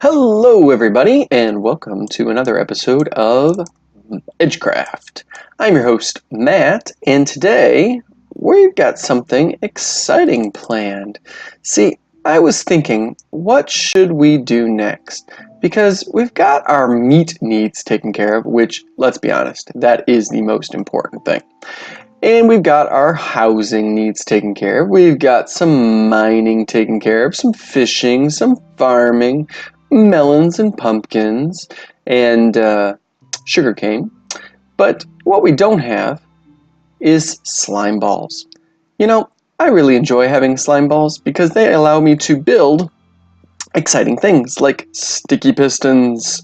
Hello everybody and welcome to another episode of EdgeCraft. I'm your host Matt and today we've got something exciting planned. See, I was thinking, what should we do next? Because we've got our meat needs taken care of, which, let's be honest, that is the most important thing. And we've got our housing needs taken care of. We've got some mining taken care of, some fishing, some farming, melons and pumpkins, and sugarcane. But what we don't have is slime balls. You know, I really enjoy having slime balls because they allow me to build exciting things like sticky pistons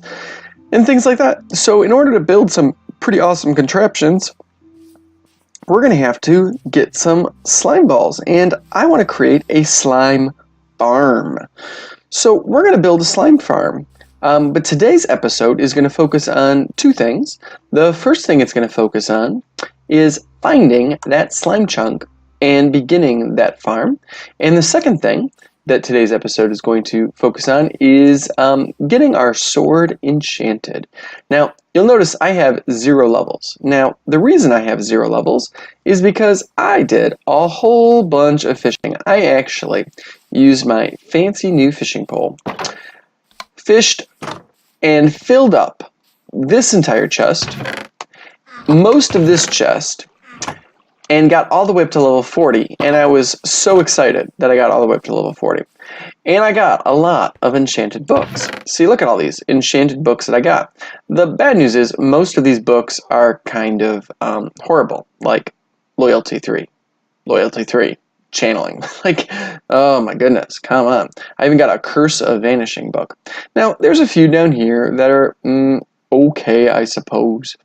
and things like that. So in order to build some pretty awesome contraptions, we're going to have to get some slime balls, and I want to create a slime farm. So we're going to build a slime farm, but today's episode is going to focus on two things. The first thing it's going to focus on is finding that slime chunk and beginning that farm, and the second thing that today's episode is going to focus on is getting our sword enchanted. Now, you'll notice I have 0 levels. Now, the reason I have 0 levels is because I did a whole bunch of fishing. I actually used my fancy new fishing pole, fished and filled up this entire chest, most of this chest, and got all the way up to level 40, and I was so excited that I got all the way up to level 40. And I got a lot of enchanted books. See, look at all these enchanted books that I got. The bad news is most of these books are kind of horrible, like Loyalty 3, Channeling. Like, oh my goodness, come on. I even got a Curse of Vanishing book. Now, there's a few down here that are okay, I suppose.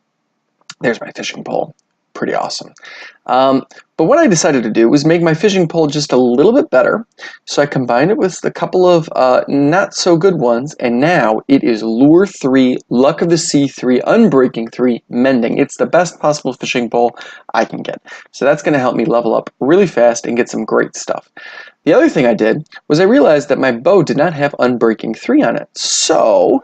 There's my fishing pole. Pretty awesome. But what I decided to do was make my fishing pole just a little bit better. So I combined it with a couple of not so good ones, and now it is Lure 3, Luck of the Sea 3, Unbreaking 3, Mending. It's the best possible fishing pole I can get. So that's going to help me level up really fast and get some great stuff. The other thing I did was I realized that my bow did not have Unbreaking 3 on it. So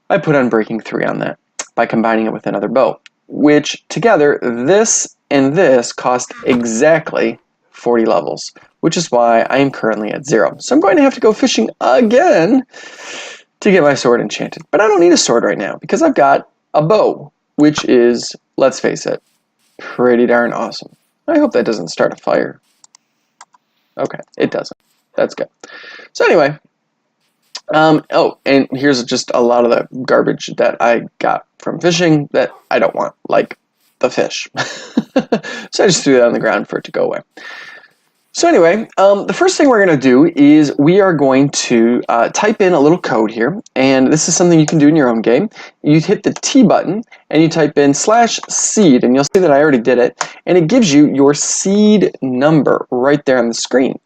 I put Unbreaking 3 on that by combining it with another bow, which together, this and this cost exactly 40 levels, which is why I am currently at 0. So I'm going to have to go fishing again to get my sword enchanted. But I don't need a sword right now because I've got a bow, which is, let's face it, pretty darn awesome. I hope that doesn't start a fire. Okay, it doesn't. That's good. So anyway, oh, and here's just a lot of the garbage that I got from fishing that I don't want, like the fish. So I just threw that on the ground for it to go away. So anyway, the first thing we're going to do is we are going to type in a little code here, and this is something you can do in your own game. You hit the T button and you type in /seed, and you'll see that I already did it, and it gives you your seed number right there on the screen.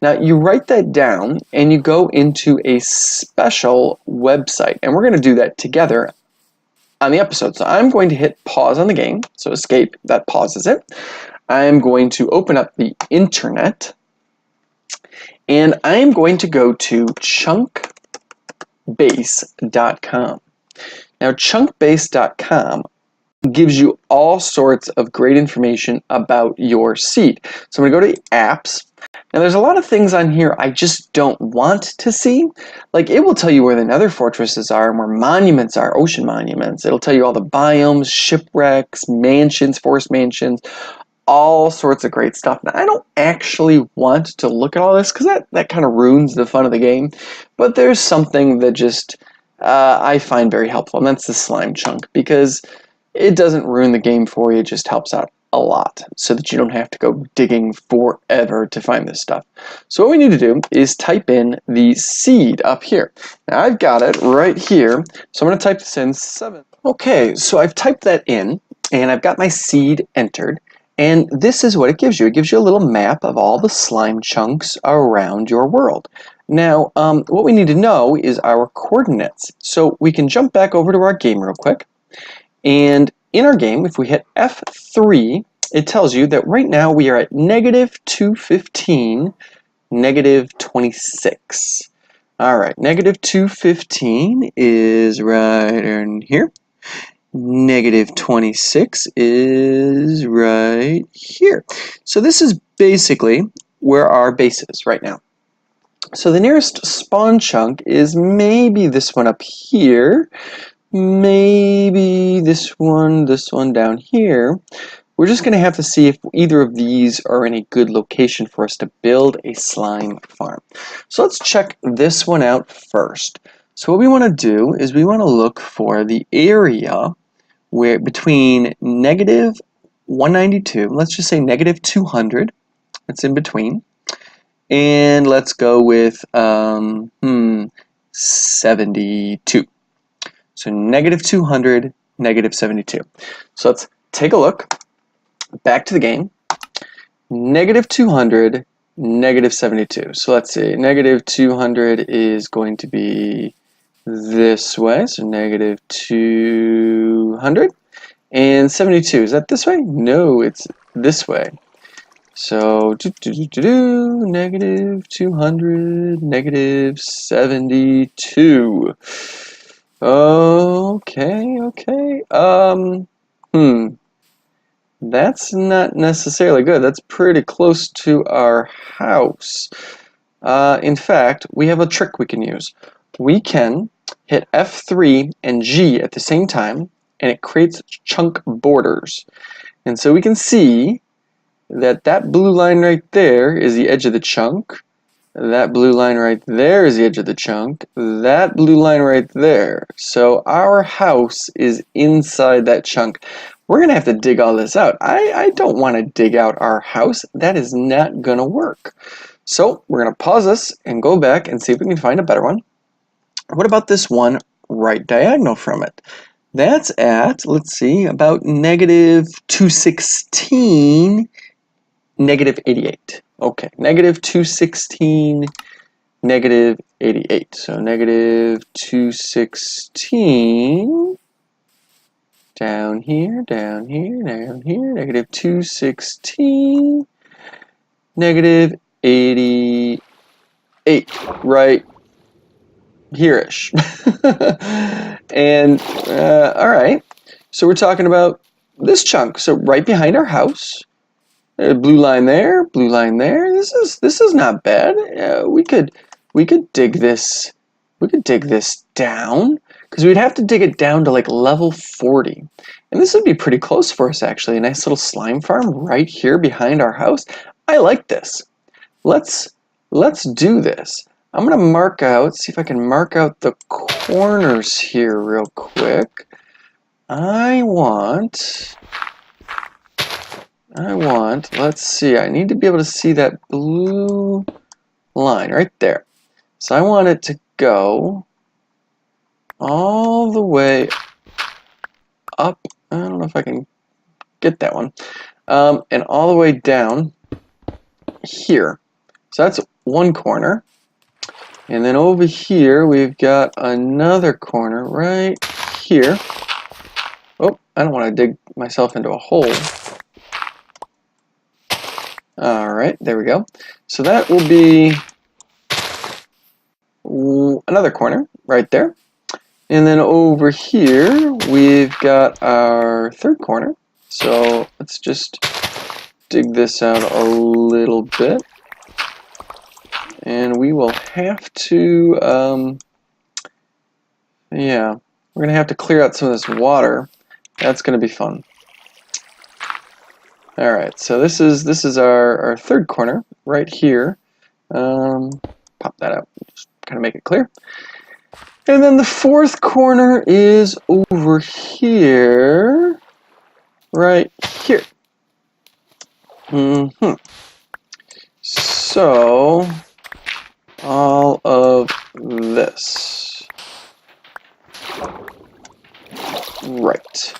Now, you write that down and you go into a special website, and we're going to do that together on the episode. So I'm going to hit pause on the game, so escape, that pauses it. I'm going to open up the internet, and I'm going to go to chunkbase.com. Now, chunkbase.com gives you all sorts of great information about your seed. So I'm going to go to apps. Now, there's a lot of things on here I just don't want to see. Like, it will tell you where the nether fortresses are and where monuments are, ocean monuments. It'll tell you all the biomes, shipwrecks, mansions, forest mansions, all sorts of great stuff. Now, I don't actually want to look at all this because that kind of ruins the fun of the game. But there's something that just I find very helpful, and that's the slime chunk, because it doesn't ruin the game for you. It just helps out a lot so that you don't have to go digging forever to find this stuff. So what we need to do is type in the seed up here. Now I've got it right here, so I'm going to type this in 7. Okay, so I've typed that in and I've got my seed entered, and this is what it gives you. It gives you a little map of all the slime chunks around your world. Now what we need to know is our coordinates. So we can jump back over to our game real quick, and in our game, if we hit F3, it tells you that right now we are at -215, -26. All right, negative 215 is right in here. Negative 26 is right here. So this is basically where our base is right now. So the nearest spawn chunk is maybe this one up here, maybe this one down here. We're just going to have to see if either of these are in a good location for us to build a slime farm. So let's check this one out first. So what we want to do is we want to look for the area where between negative 192, let's just say negative 200, that's in between, and let's go with 72. So negative 200, negative 72. So let's take a look. Back to the game. Negative 200, negative 72. So let's see. Negative 200 is going to be this way. So negative 200. And 72, is that this way? No, it's this way. So, negative 200, negative 72. Okay. That's not necessarily good. That's pretty close to our house. In fact, we have a trick we can use. We can hit F3 and G at the same time, and it creates chunk borders. And so we can see that that blue line right there is the edge of the chunk. That blue line right there is the edge of the chunk. That blue line right there. So our house is inside that chunk. We're going to have to dig all this out. I don't want to dig out our house. That is not going to work. So we're going to pause this and go back and see if we can find a better one. What about this one right diagonal from it? That's at, let's see, about negative 216, negative 88. Okay, negative 216, negative 88. So negative 216, down here, negative 216, negative 88, right here-ish. And, all right, so we're talking about this chunk. So right behind our house, blue line there, blue line there. This is not bad. We could dig this. We could dig this down, because we'd have to dig it down to like level 40, and this would be pretty close for us actually. A nice little slime farm right here behind our house. I like this. Let's do this. I'm gonna mark out. See if I can mark out the corners here real quick. I want, let's see, I need to be able to see that blue line right there. So I want it to go all the way up. I don't know if I can get that one. And all the way down here. So that's one corner. And then over here, we've got another corner right here. Oh, I don't want to dig myself into a hole. All right, there we go. So that will be another corner right there. And then over here, we've got our third corner. So let's just dig this out a little bit. And we will have to, yeah, we're going to have to clear out some of this water. That's going to be fun. All right, so this is our third corner right here. Pop that out, just kind of make it clear. And then the fourth corner is over here, right here. So all of this, right.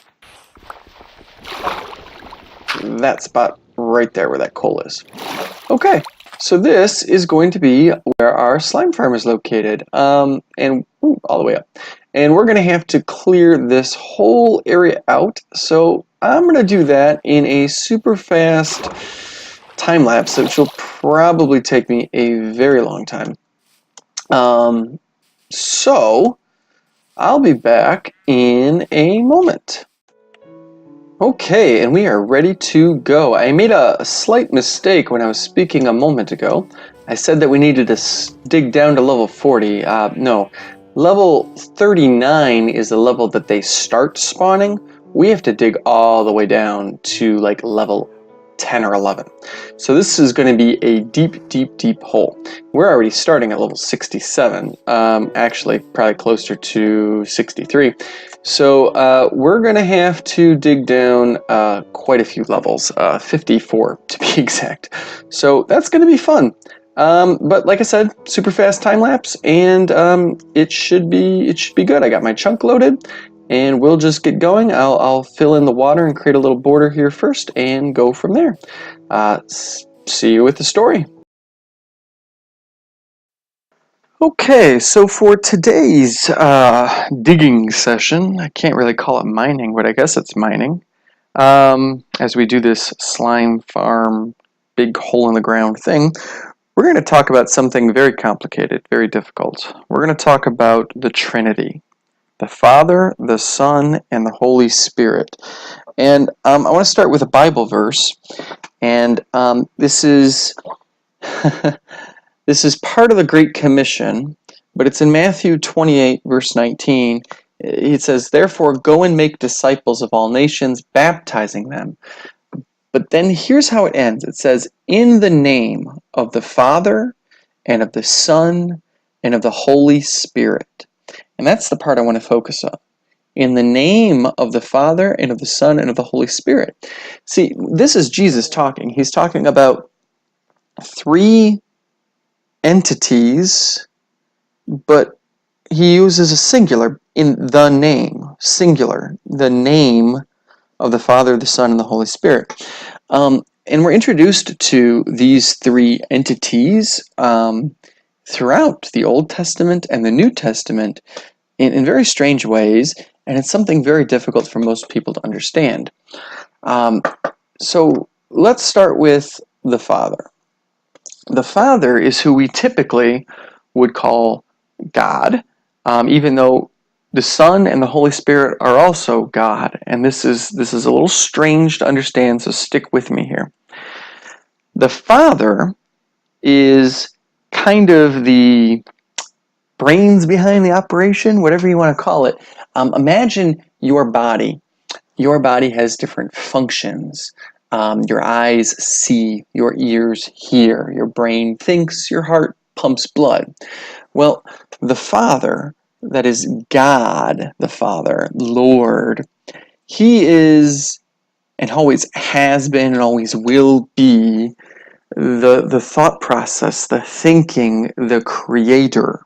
That spot right there where that coal is. Okay, so this is going to be where our slime farm is located, and all the way up. And we're going to have to clear this whole area out. So I'm going to do that in a super fast time lapse, which will probably take me a very long time. So I'll be back in a moment. Okay, and we are ready to go. I made a slight mistake when I was speaking a moment ago. I said that we needed to dig down to level 40. No, level 39 is the level that they start spawning. We have to dig all the way down to like level 10 or 11. So this is going to be a deep, deep, deep hole. We're already starting at level 67, actually probably closer to 63. So we're going to have to dig down quite a few levels, 54 to be exact. So that's going to be fun. But like I said, super fast time lapse, and it should be good. I got my chunk loaded, and we'll just get going. I'll fill in the water and create a little border here first, and go from there. See you with the story. Okay, so for today's digging session, I can't really call it mining, but I guess it's mining. As we do this slime farm, big hole in the ground thing, we're going to talk about something very complicated, very difficult. We're going to talk about the Trinity, the Father, the Son, and the Holy Spirit. And I want to start with a Bible verse, and this is this is part of the Great Commission, but it's in Matthew 28, verse 19. It says, "Therefore, go and make disciples of all nations, baptizing them." But then here's how it ends. It says, "In the name of the Father, and of the Son, and of the Holy Spirit." And that's the part I want to focus on. In the name of the Father, and of the Son, and of the Holy Spirit. See, this is Jesus talking. He's talking about three entities, but he uses a singular in the name, singular, the name of the Father, the Son, and the Holy Spirit. And we're introduced to these three entities throughout the Old Testament and the New Testament in very strange ways, and it's something very difficult for most people to understand. So let's start with the Father. The Father is who we typically would call God, even though the Son and the Holy Spirit are also God, and this is a little strange to understand, so stick with me here. The Father is kind of the brains behind the operation, whatever you want to call it. Imagine your body. Your body has different functions. Your eyes see, your ears hear, your brain thinks, your heart pumps blood. Well, the Father, that is God the Father, Lord, He is, and always has been and always will be, the thought process, the thinking, the creator.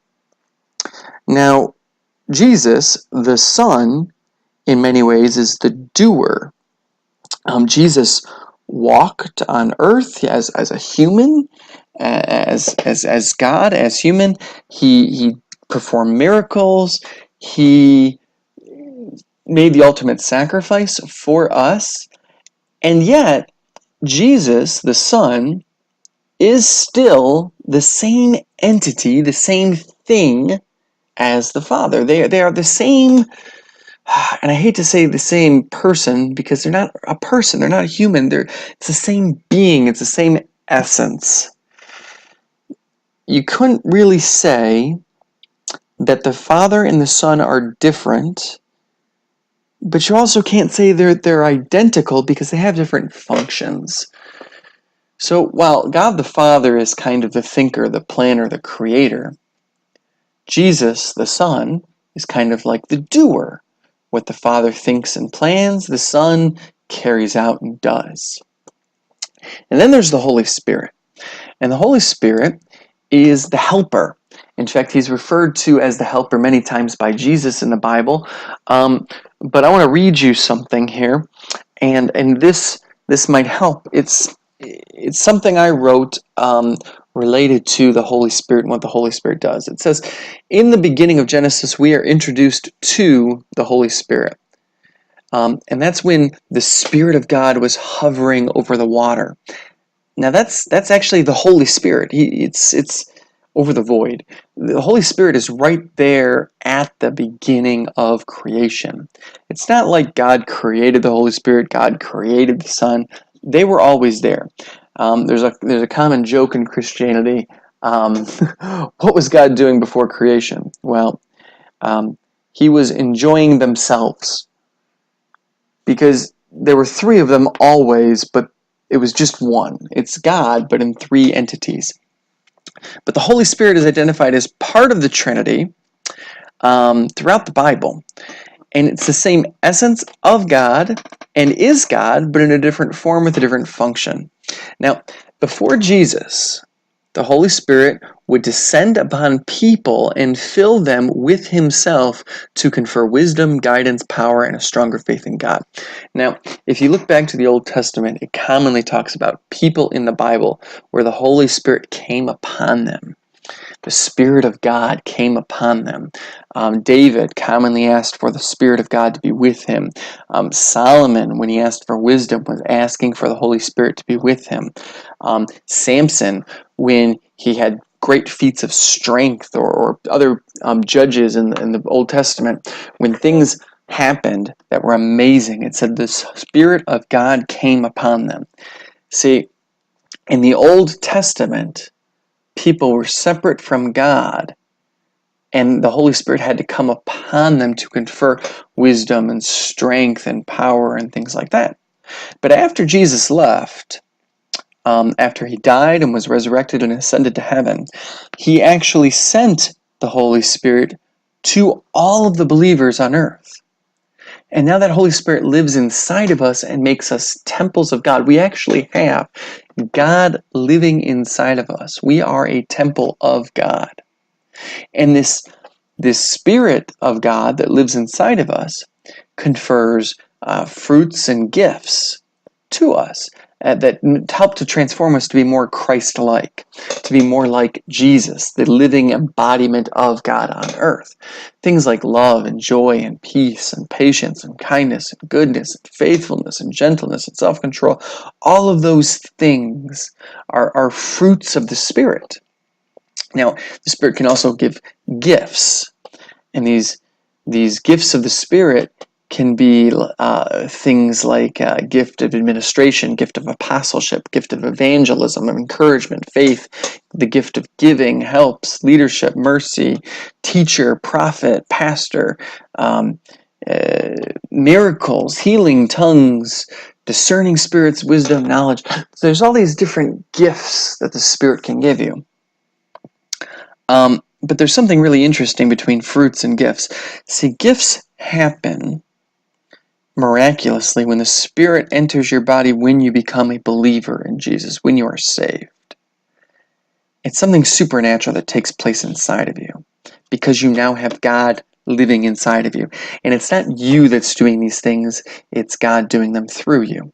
Now, Jesus, the Son, in many ways is the doer. Jesus walked on earth as a human, as God, as human. He performed miracles. He made the ultimate sacrifice for us. And yet, Jesus, the Son, is still the same entity, the same thing as the Father. They are the same, and I hate to say the same person because they're not a person, they're not a human, it's the same being, it's the same essence. You couldn't really say that the Father and the Son are different, but you also can't say they're identical because they have different functions. So while God the Father is kind of the thinker, the planner, the creator, Jesus, the Son, is kind of like the doer. What the Father thinks and plans, the Son carries out and does. And then there's the Holy Spirit. And the Holy Spirit is the helper. In fact, he's referred to as the helper many times by Jesus in the Bible. But I want to read you something here, and this might help. It's something I wrote related to the Holy Spirit and what the Holy Spirit does. It says, in the beginning of Genesis, we are introduced to the Holy Spirit. And that's when the Spirit of God was hovering over the water. Now that's actually the Holy Spirit. It's over the void. The Holy Spirit is right there at the beginning of creation. It's not like God created the Holy Spirit, God created the Son. They were always there. There's a common joke in Christianity. What was God doing before creation? Well, he was enjoying themselves, because there were three of them always, but it was just one. It's God, but in three entities. But the Holy Spirit is identified as part of the Trinity throughout the Bible. And it's the same essence of God and is God, but in a different form with a different function. Now, before Jesus, the Holy Spirit would descend upon people and fill them with himself to confer wisdom, guidance, power, and a stronger faith in God. Now, if you look back to the Old Testament, it commonly talks about people in the Bible where the Holy Spirit came upon them. The Spirit of God came upon them. David commonly asked for the Spirit of God to be with him. Solomon, when he asked for wisdom, was asking for the Holy Spirit to be with him. Samson, when he had great feats of strength, or other judges in the Old Testament, when things happened that were amazing, it said the Spirit of God came upon them. See, in the Old Testament, people were separate from God, and the Holy Spirit had to come upon them to confer wisdom and strength and power and things like that. But after Jesus left, after he died and was resurrected and ascended to heaven, he actually sent the Holy Spirit to all of the believers on earth. And now that Holy Spirit lives inside of us and makes us temples of God. We actually have God living inside of us. We are a temple of God. And this Spirit of God that lives inside of us confers fruits and gifts to us that help to transform us to be more Christ-like, to be more like Jesus, the living embodiment of God on earth. Things like love and joy and peace and patience and kindness and goodness and faithfulness and gentleness and self-control, all of those things are fruits of the Spirit. Now, the Spirit can also give gifts, and these gifts of the Spirit can be things like gift of administration, gift of apostleship, gift of evangelism, of encouragement, faith, the gift of giving, helps, leadership, mercy, teacher, prophet, pastor, miracles, healing, tongues, discerning spirits, wisdom, knowledge. So there's all these different gifts that the Spirit can give you. But there's something really interesting between fruits and gifts. See, gifts happen miraculously when the Spirit enters your body when you become a believer in Jesus, when you are saved. It's something supernatural that takes place inside of you because you now have God living inside of you. And it's not you that's doing these things, it's God doing them through you.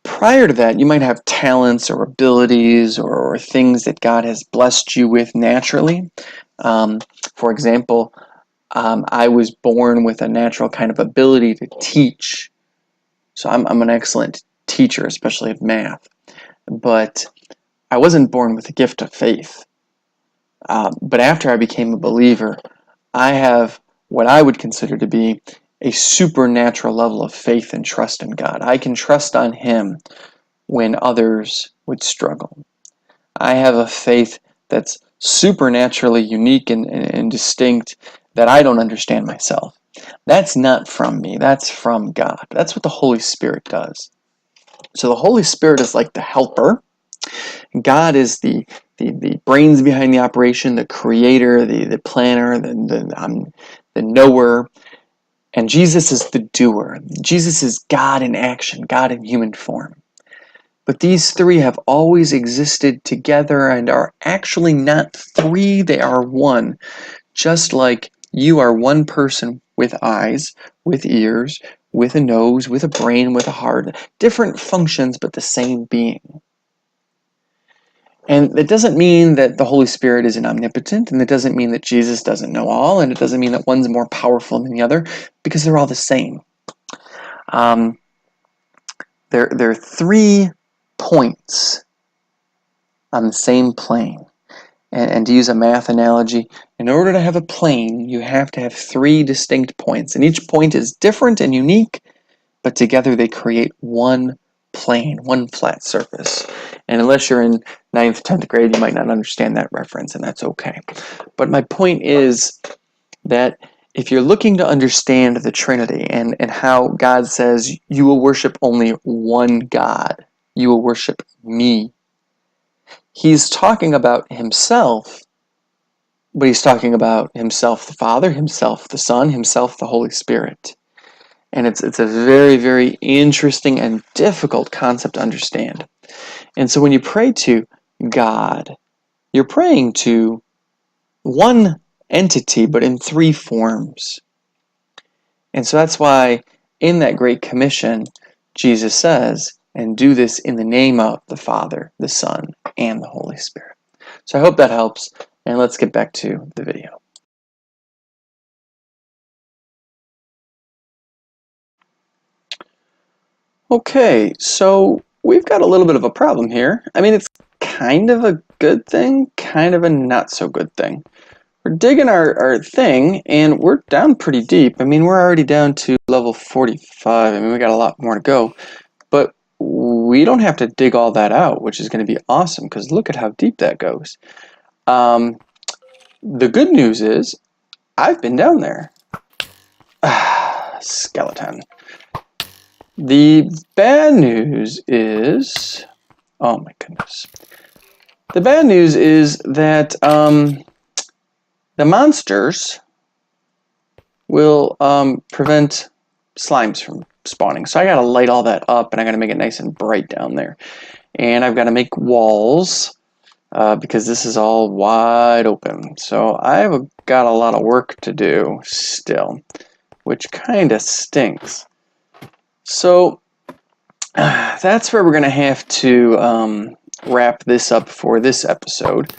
Prior to that, you might have talents or abilities or things that God has blessed you with naturally. For example, I was born with a natural kind of ability to teach. So I'm an excellent teacher, especially of math. But I wasn't born with a gift of faith. But after I became a believer, I have what I would consider to be a supernatural level of faith and trust in God. I can trust on Him when others would struggle. I have a faith that's supernaturally unique and distinct that I don't understand myself. That's not from me. That's from God. That's what the Holy Spirit does. So the Holy Spirit is like the helper. God is the brains behind the operation, the creator, the planner, the knower. And Jesus is the doer. Jesus is God in action, God in human form. But these three have always existed together and are actually not three, they are one. Just like you are one person with eyes, with ears, with a nose, with a brain, with a heart. Different functions, but the same being. And it doesn't mean that the Holy Spirit isn't omnipotent, and it doesn't mean that Jesus doesn't know all, and it doesn't mean that one's more powerful than the other, because they're all the same. There are 3 points on the same plane. And to use a math analogy, in order to have a plane, you have to have 3 distinct points. And each point is different and unique, but together they create one plane, one flat surface. And unless you're in 9th, 10th grade, you might not understand that reference, and that's okay. But my point is that if you're looking to understand the Trinity and how God says you will worship only one God, you will worship me, he's talking about himself, but he's talking about himself the Father, himself the Son, himself the Holy Spirit. And it's a very, very interesting and difficult concept to understand. And so when you pray to God, you're praying to one entity, but in 3 forms. And so that's why in that Great Commission, Jesus says, and do this in the name of the Father, the Son, and the Holy Spirit. So I hope that helps, and let's get back to the video. Okay, so we've got a little bit of a problem here. I mean, it's kind of a good thing, kind of a not so good thing. We're digging our thing, and we're down pretty deep. I mean, we're already down to level 45. I mean, we got a lot more to go. But we don't have to dig all that out, which is going to be awesome, because look at how deep that goes. The good news is, I've been down there. Skeleton. The bad news is... Oh my goodness. The bad news is that the monsters will prevent slimes from spawning. So I gotta light all that up, and I gotta make it nice and bright down there. And I've gotta make walls because this is all wide open. So I've got a lot of work to do still, which kind of stinks. So that's where we're gonna have to wrap this up for this episode.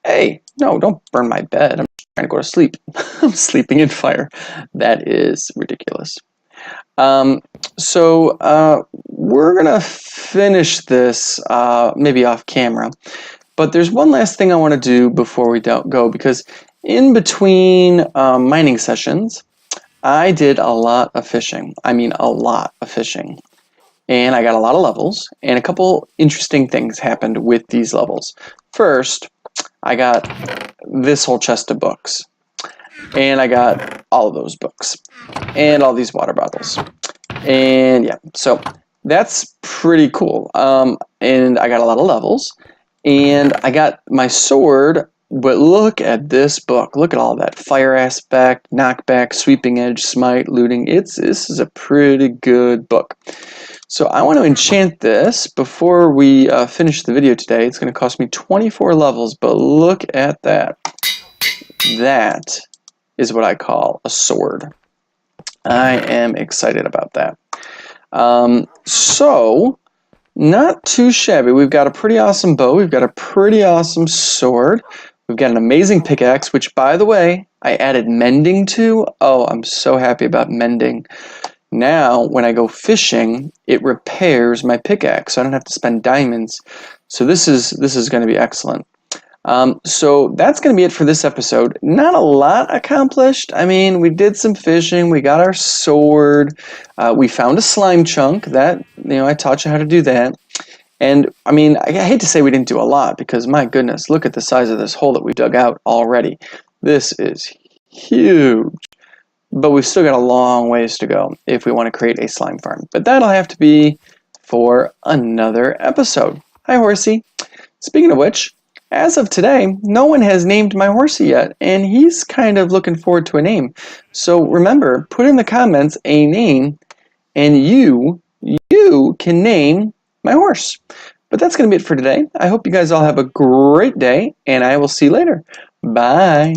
Hey, no, don't burn my bed. I'm trying to go to sleep. I'm sleeping in fire. That is ridiculous. So we're going to finish this maybe off camera. But there's one last thing I want to do before we go, because in between mining sessions, I did a lot of fishing. I mean, a lot of fishing. And I got a lot of levels, and a couple interesting things happened with these levels. First, I got this whole chest of books, and I got all of those books, and all these water bottles, and yeah, so that's pretty cool. And I got a lot of levels, and I got my sword, but look at this book. Look at all that. Fire aspect, knockback, sweeping edge, smite, looting. This is a pretty good book. So I want to enchant this before we finish the video today. It's going to cost me 24 levels, but look at that. That is what I call a sword. I am excited about that. So, not too shabby. We've got a pretty awesome bow. We've got a pretty awesome sword. We've got an amazing pickaxe, which, by the way, I added mending to. Oh, I'm so happy about mending. Now, when I go fishing, it repairs my pickaxe, so I don't have to spend diamonds. So this is going to be excellent. So that's going to be it for this episode. Not a lot accomplished. I mean, we did some fishing. We got our sword. We found a slime chunk. That, I taught you how to do that. And, I mean, I hate to say we didn't do a lot, because, my goodness, look at the size of this hole that we dug out already. This is huge. But we've still got a long ways to go if we want to create a slime farm. But that'll have to be for another episode. Hi, Horsey. Speaking of which, as of today, no one has named my horsey yet, and he's kind of looking forward to a name. So remember, put in the comments a name, and you can name my horse. But that's going to be it for today. I hope you guys all have a great day, and I will see you later. Bye.